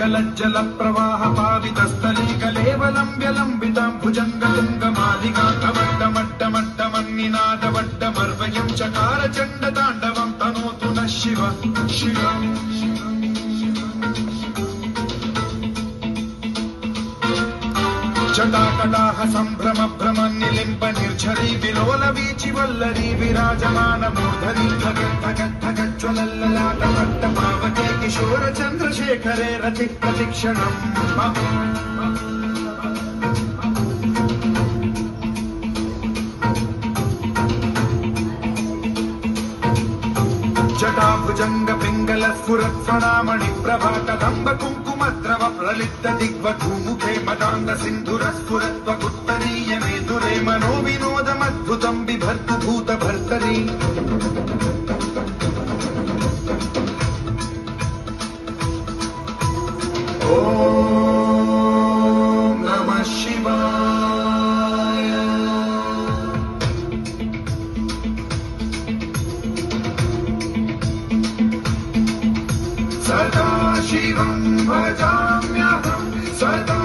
सकलज्जल प्रवाह पावितस्थली कलेवलं व्यलम्बितां भुजङ्गतुङ्गमालिकाकवड्डमड्डमड्डमन्निनादवड्डमर्वयं चकार चण्डताण्डवं तनोतु नः शिव शिव जटाकटाह सम्भ्रम भ्रम निलिम्ब निर्झरी विलोल वीचि वल्लरी विराजमान मूर्धरी धगद्धगद्धगज्ज्वलल्ललाट भट्ट पावके किशोर चन्द्रशेखरे रति प्रतिक्षणम् जटाभुजंग पिंगल स्फुरत् स्वरामणि प्रभा कदम्ब कुङ्कुमद्रव प्रलिप्त दिग्वधूमुखे मदाङ्ग सिन्धुर स्फुरत्वगुत्तरीय मेधुरे मनो विनोदमद्भुतं बिभर्तु भूत भर्तरी ॐ नमः शिवाय सदा शिवं भजाम्यहं सदा